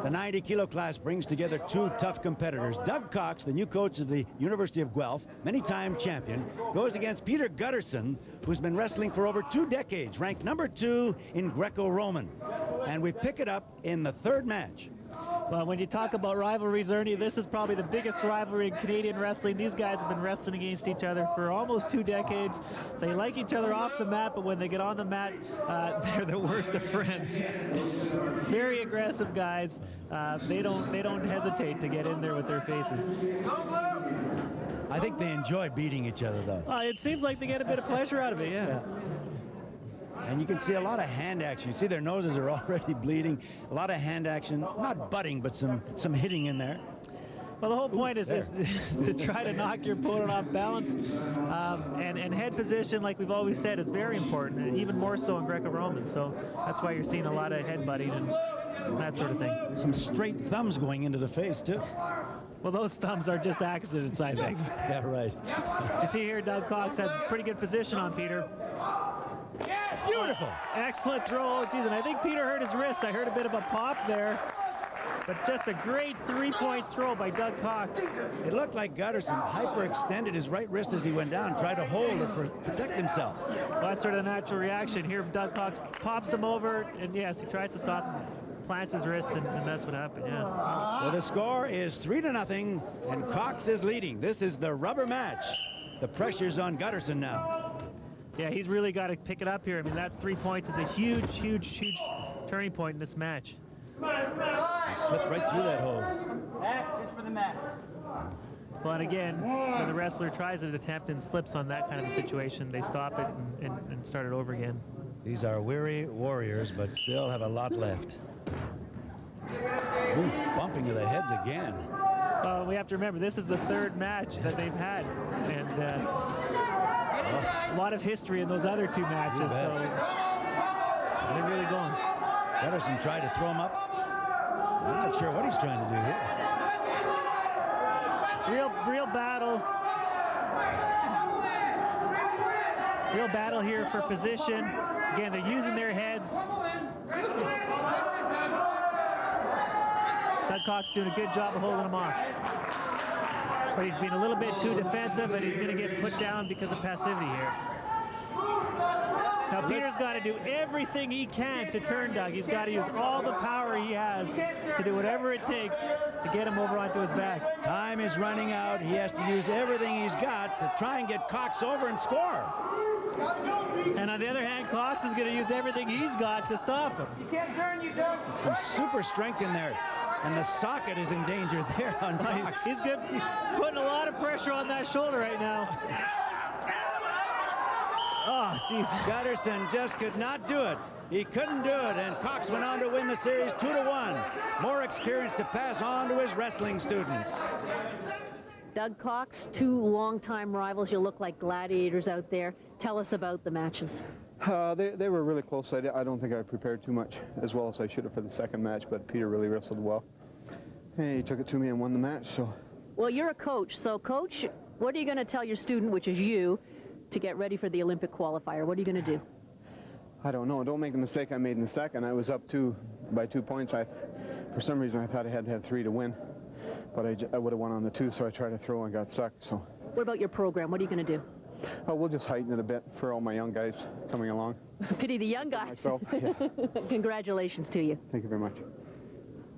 The 90-kilo class brings together two tough competitors. Doug Cox, the new coach of the University of Guelph, many-time champion, goes against Peter Guterson, who's been wrestling for over 2 decades, ranked #2 in Greco-Roman. And we pick it up in the third match. Well, when you talk about rivalries, Ernie, this is probably the biggest rivalry in Canadian wrestling. These guys have been wrestling against each other for almost 2 decades. They like each other off the mat, but when they get on the mat, they're the worst of friends. Very aggressive guys. They don't hesitate to get in there with their faces. I think they enjoy beating each other, though. It seems like they get a bit of pleasure out of it, yeah. And you can see a lot of hand action. You see their noses are already bleeding. A lot of hand action, not butting, but some hitting in there. Well, the whole point is to try to knock your opponent off balance. And head position, like we've always said, is very important, and even more so in Greco-Roman. So that's why you're seeing a lot of head butting and that sort of thing. Some straight thumbs going into the face, too. Well, those thumbs are just accidents, I think. Yeah, right. You see here, Doug Cox has pretty good position on Peter. Beautiful. Excellent throw. Geez, and I think Peter hurt his wrist. I heard a bit of a pop there. But just a great 3-point throw by Doug Cox. It looked like Guterson hyperextended his right wrist as he went down, tried to hold or protect himself. Well, that's sort of the natural reaction. Here, Doug Cox pops him over, and yes, he tries to stop him, plants his wrist, and that's what happened, yeah. Well, the score is 3-0, and Cox is leading. This is the rubber match. The pressure's on Guterson now. Yeah, he's really got to pick it up here. I mean, that 3 points is a huge, huge, huge turning point in this match. He slipped right through that hole. Just for the mat. Well, and again, when the wrestler tries an attempt and slips on that kind of a situation, they stop it and start it over again. These are weary warriors, but still have a lot left. Ooh, bumping of the heads again. Well, we have to remember, this is the 3rd match that they've had. And a lot of history in those other 2 matches, so they're really going. Guterson tried to throw him up. I'm not sure what he's trying to do here. Real battle. Real battle here for position. Again, they're using their heads. Doug Cox doing a good job of holding him off. But he's being a little bit too defensive, and he's going to get put down because of passivity here. Now, Peter's got to do everything he can to turn Doug. He's got to use all the power he has to do whatever it takes to get him over onto his back. Time is running out. He has to use everything he's got to try and get Cox over and score. And on the other hand, Cox is going to use everything he's got to stop him. You can't turn, you don't. Some super strength in there. And the socket is in danger there on Cox. He's good, putting a lot of pressure on that shoulder right now. Oh, jeez. Guterson just could not do it. He couldn't do it, and Cox went on to win the series 2-1. More experience to pass on to his wrestling students. Doug Cox, 2 longtime rivals. You look like gladiators out there. Tell us about the matches. They were really close. I don't think I prepared too much as well as I should have for the second match, but Peter really wrestled well. Hey, he took it to me and won the match, so. Well, you're a coach. So, Coach, what are you going to tell your student, which is you, to get ready for the Olympic qualifier? What are you going to do? I don't know. Don't make the mistake I made in the second. I was up by 2 points. For some reason, I thought I had to have 3 to win, but I would have won on the 2, so I tried to throw and got stuck. So. What about your program? What are you going to do? Oh, we'll just heighten it a bit for all my young guys coming along. Pity the young guys. Myself, yeah. Congratulations to you. Thank you very much.